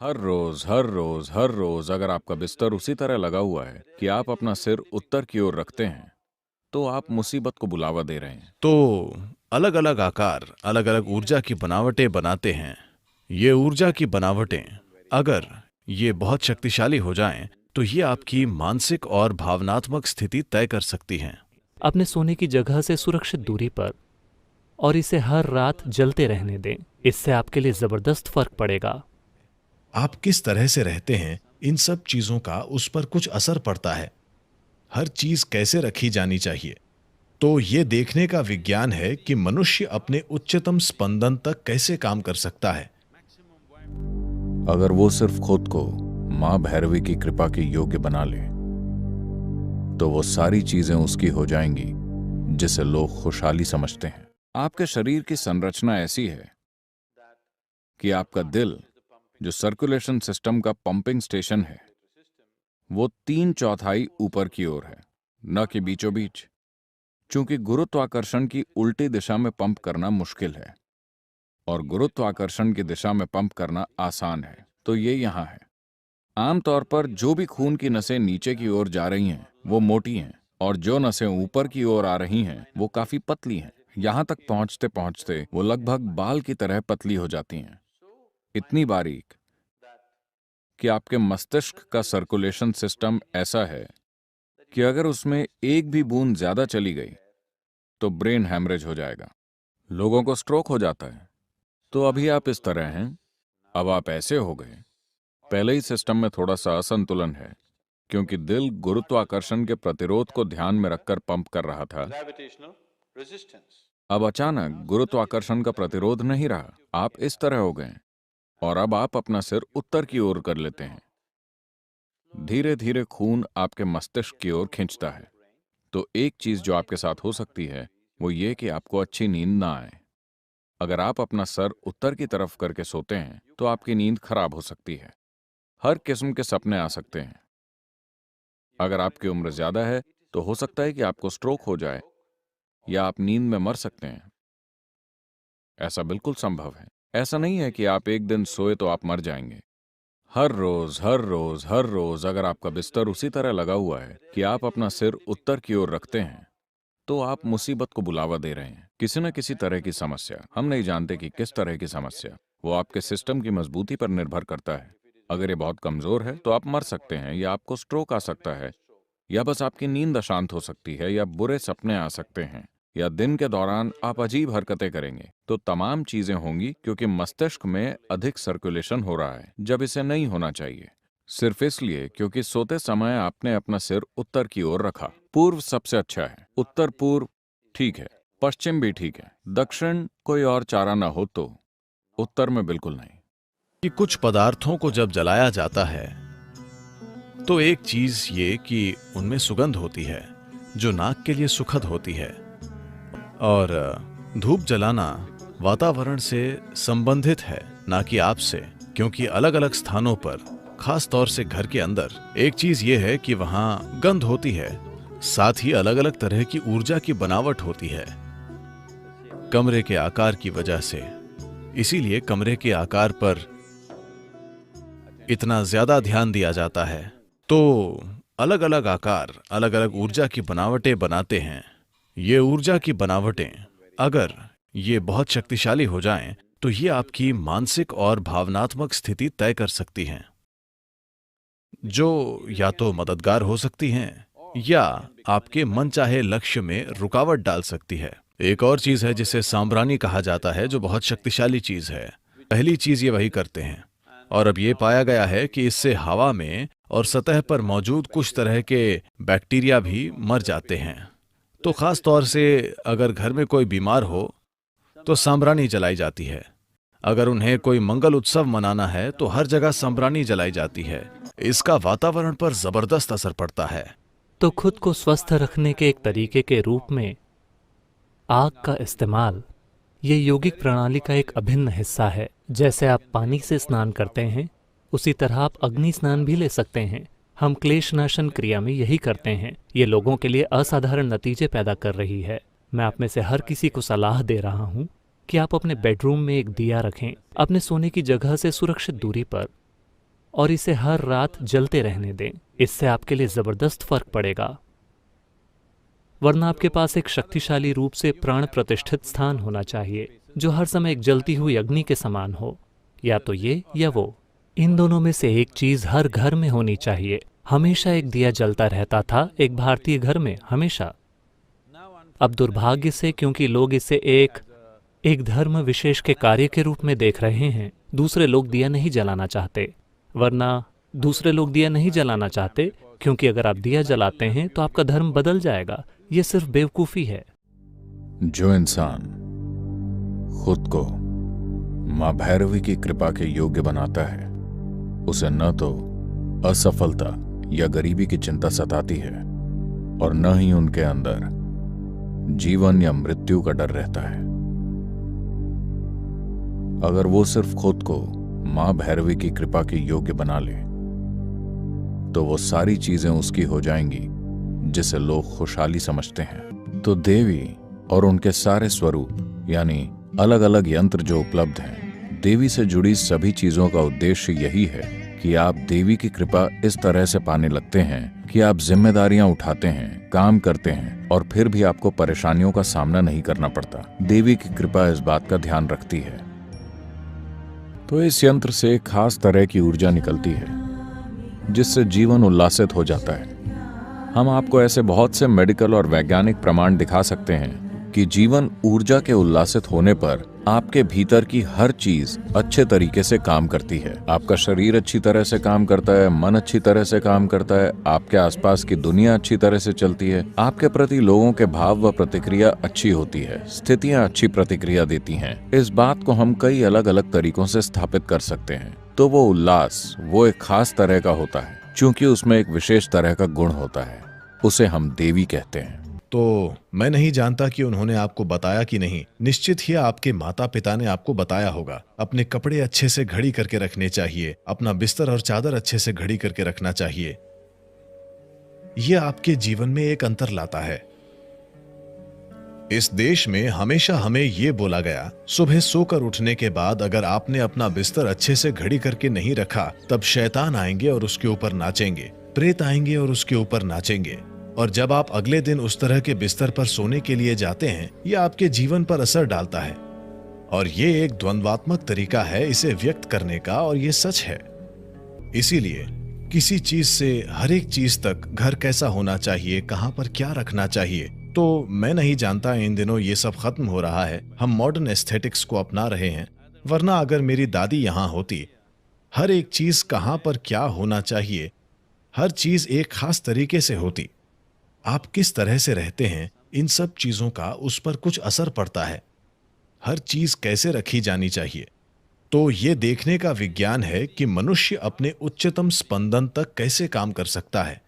हर रोज अगर आपका बिस्तर उसी तरह लगा हुआ है कि आप अपना सिर उत्तर की ओर रखते हैं, तो आप मुसीबत को बुलावा दे रहे हैं। तो अलग अलग आकार अलग अलग ऊर्जा की बनावटें बनाते हैं। ये ऊर्जा की बनावटें अगर ये बहुत शक्तिशाली हो जाएं, तो ये आपकी मानसिक और भावनात्मक स्थिति तय कर सकती हैं। अपने सोने की जगह से सुरक्षित दूरी पर, और इसे हर रात जलते रहने दें। इससे आपके लिए जबरदस्त फर्क पड़ेगा। आप किस तरह से रहते हैं, इन सब चीजों का उस पर कुछ असर पड़ता है। हर चीज कैसे रखी जानी चाहिए, तो ये देखने का विज्ञान है कि मनुष्य अपने उच्चतम स्पंदन तक कैसे काम कर सकता है। अगर वो सिर्फ खुद को मां भैरवी की कृपा के योग्य बना ले, तो वो सारी चीजें उसकी हो जाएंगी जिसे लोग खुशहाली समझते हैं। आपके शरीर की संरचना ऐसी है कि आपका दिल, जो सर्कुलेशन सिस्टम का पंपिंग स्टेशन है, वो 3/4 ऊपर की ओर है, न कि बीचों बीच। चूंकि गुरुत्वाकर्षण की उल्टी दिशा में पंप करना मुश्किल है और गुरुत्वाकर्षण की दिशा में पंप करना आसान है, तो ये यहां है। आमतौर पर जो भी खून की नसें नीचे की ओर जा रही हैं वो मोटी हैं, और जो नसें ऊपर की ओर आ रही हैं वो काफी पतली हैं। यहां तक पहुंचते पहुंचते वो लगभग बाल की तरह पतली हो जाती हैं, इतनी बारीक कि आपके मस्तिष्क का सर्कुलेशन सिस्टम ऐसा है कि अगर उसमें एक भी बूंद ज्यादा चली गई तो ब्रेन हैमरेज हो जाएगा। लोगों को स्ट्रोक हो जाता है। तो अभी आप इस तरह हैं, अब आप ऐसे हो गए। पहले ही सिस्टम में थोड़ा सा असंतुलन है, क्योंकि दिल गुरुत्वाकर्षण के प्रतिरोध को ध्यान में रखकर पंप कर रहा था। अब अचानक गुरुत्वाकर्षण का प्रतिरोध नहीं रहा, आप इस तरह हो गए, और अब आप अपना सिर उत्तर की ओर कर लेते हैं। धीरे धीरे खून आपके मस्तिष्क की ओर खींचता है। तो एक चीज जो आपके साथ हो सकती है वो ये कि आपको अच्छी नींद ना आए। अगर आप अपना सर उत्तर की तरफ करके सोते हैं तो आपकी नींद खराब हो सकती है। हर किस्म के सपने आ सकते हैं। अगर आपकी उम्र ज्यादा है तो हो सकता है कि आपको स्ट्रोक हो जाए या आप नींद में मर सकते हैं। ऐसा बिल्कुल संभव है। ऐसा नहीं है कि आप एक दिन सोए तो आप मर जाएंगे। हर रोज अगर आपका बिस्तर उसी तरह लगा हुआ है कि आप अपना सिर उत्तर की ओर रखते हैं, तो आप मुसीबत को बुलावा दे रहे हैं। किसी न किसी तरह की समस्या, हम नहीं जानते कि किस तरह की समस्या, वो आपके सिस्टम की मजबूती पर निर्भर करता है। अगर ये बहुत कमजोर है तो आप मर सकते हैं, या आपको स्ट्रोक आ सकता है, या बस आपकी नींद अशांत हो सकती है, या बुरे सपने आ सकते हैं, या दिन के दौरान आप अजीब हरकतें करेंगे। तो तमाम चीजें होंगी क्योंकि मस्तिष्क में अधिक सर्कुलेशन हो रहा है जब इसे नहीं होना चाहिए, सिर्फ इसलिए क्योंकि सोते समय आपने अपना सिर उत्तर की ओर रखा। पूर्व सबसे अच्छा है, उत्तर पूर्व ठीक है, पश्चिम भी ठीक है, दक्षिण कोई और चारा ना हो तो उत्तर में बिल्कुल नहीं। कि कुछ पदार्थों को जब जलाया जाता है तो एक चीज ये कि उनमें सुगंध होती है जो नाक के लिए सुखद होती है, और धूप जलाना वातावरण से संबंधित है, ना कि आपसे। क्योंकि अलग अलग स्थानों पर, खास तौर से घर के अंदर, एक चीज ये है कि वहां गंध होती है, साथ ही अलग अलग तरह की ऊर्जा की बनावट होती है कमरे के आकार की वजह से। इसीलिए कमरे के आकार पर इतना ज्यादा ध्यान दिया जाता है। तो अलग अलग आकार अलग अलग ऊर्जा की बनावटें बनाते हैं। ये ऊर्जा की बनावटें अगर ये बहुत शक्तिशाली हो जाएं, तो ये आपकी मानसिक और भावनात्मक स्थिति तय कर सकती हैं, जो या तो मददगार हो सकती हैं या आपके मनचाहे लक्ष्य में रुकावट डाल सकती है। एक और चीज है जिसे सांब्रानी कहा जाता है, जो बहुत शक्तिशाली चीज है। पहली चीज ये वही करते हैं, और अब ये पाया गया है कि इससे हवा में और सतह पर मौजूद कुछ तरह के बैक्टीरिया भी मर जाते हैं। तो खास तौर से अगर घर में कोई बीमार हो तो सांब्रानी जलाई जाती है। अगर उन्हें कोई मंगल उत्सव मनाना है तो हर जगह सांब्रानी जलाई जाती है। इसका वातावरण पर जबरदस्त असर पड़ता है। तो खुद को स्वस्थ रखने के एक तरीके के रूप में आग का इस्तेमाल, ये यौगिक प्रणाली का एक अभिन्न हिस्सा है। जैसे आप पानी से स्नान करते हैं, उसी तरह आप अग्नि स्नान भी ले सकते हैं। हम क्लेशनाशन क्रिया में यही करते हैं। ये लोगों के लिए असाधारण नतीजे पैदा कर रही है। मैं आप में से हर किसी को सलाह दे रहा हूँ कि आप अपने बेडरूम में एक दिया रखें, अपने सोने की जगह से सुरक्षित दूरी पर, और इसे हर रात जलते रहने दें। इससे आपके लिए जबरदस्त फर्क पड़ेगा। वरना आपके पास एक शक्तिशाली रूप से प्राण प्रतिष्ठित स्थान होना चाहिए जो हर समय एक जलती हुई अग्नि के समान हो, या तो ये या वो। इन दोनों में से एक चीज हर घर में होनी चाहिए। हमेशा एक दिया जलता रहता था एक भारतीय घर में, हमेशा। अब दुर्भाग्य से, क्योंकि लोग इसे एक धर्म विशेष के कार्य के रूप में देख रहे हैं, दूसरे लोग दिया नहीं जलाना चाहते। वरना दूसरे लोग दिया नहीं जलाना चाहते क्योंकि अगर आप दिया जलाते हैं तो आपका धर्म बदल जाएगा। ये सिर्फ बेवकूफ़ी है। जो इंसान खुद को मां भैरवी की कृपा के योग्य बनाता है, उसे न तो असफलता या गरीबी की चिंता सताती है और न ही उनके अंदर जीवन या मृत्यु का डर रहता है। अगर वो सिर्फ खुद को मां भैरवी की कृपा के योग्य बना ले तो वो सारी चीजें उसकी हो जाएंगी जिसे लोग खुशहाली समझते हैं। तो देवी और उनके सारे स्वरूप यानी अलग अलग यंत्र जो उपलब्ध हैं, देवी से जुड़ी सभी चीजों का उद्देश्य यही है कि आप देवी की कृपा इस तरह से पाने लगते हैं कि आप जिम्मेदारियां उठाते हैं, काम करते हैं और फिर भी आपको परेशानियों का सामना नहीं करना पड़ता। देवी की कृपा इस बात का ध्यान रखती है। तो इस यंत्र से एक खास तरह की ऊर्जा निकलती है जिससे जीवन उल्लासित हो जाता है। हम आपको ऐसे बहुत से मेडिकल और वैज्ञानिक प्रमाण दिखा सकते हैं कि जीवन ऊर्जा के उल्लासित होने पर आपके भीतर की हर चीज अच्छे तरीके से काम करती है। आपका शरीर अच्छी तरह से काम करता है, मन अच्छी तरह से काम करता है, आपके आसपास की दुनिया अच्छी तरह से चलती है, आपके प्रति लोगों के भाव व प्रतिक्रिया अच्छी होती है, स्थितियां अच्छी प्रतिक्रिया देती हैं। इस बात को हम कई अलग अलग तरीकों से स्थापित कर सकते हैं। तो वो उल्लास वो एक खास तरह का होता है क्योंकि उसमें एक विशेष तरह का गुण होता है, उसे हम देवी कहते हैं। तो मैं नहीं जानता कि उन्होंने आपको बताया कि नहीं। निश्चित ही आपके माता पिता ने आपको बताया होगा। अपने कपड़े अच्छे से घड़ी करके रखने चाहिए, अपना बिस्तर और चादर अच्छे से घड़ी करके रखना चाहिए। यह आपके जीवन में एक अंतर लाता है। इस देश में हमेशा हमें यह बोला गया, सुबह सोकर उठने के बाद अगर आपने अपना बिस्तर अच्छे से घड़ी करके नहीं रखा तब शैतान आएंगे और उसके ऊपर नाचेंगे, प्रेत आएंगे और उसके ऊपर नाचेंगे। और जब आप अगले दिन उस तरह के बिस्तर पर सोने के लिए जाते हैं, यह आपके जीवन पर असर डालता है। और यह एक द्वंद्वात्मक तरीका है इसे व्यक्त करने का, और यह सच है। इसीलिए किसी चीज से हर एक चीज तक, घर कैसा होना चाहिए, कहां पर क्या रखना चाहिए, तो मैं नहीं जानता इन दिनों ये सब खत्म हो रहा है। हम मॉडर्न एस्थेटिक्स को अपना रहे हैं। वरना अगर मेरी दादी यहां होती, हर एक चीज कहां पर क्या होना चाहिए, हर चीज एक खास तरीके से होती। आप किस तरह से रहते हैं, इन सब चीजों का उस पर कुछ असर पड़ता है। हर चीज कैसे रखी जानी चाहिए। तो यह देखने का विज्ञान है कि मनुष्य अपने उच्चतम स्पंदन तक कैसे काम कर सकता है।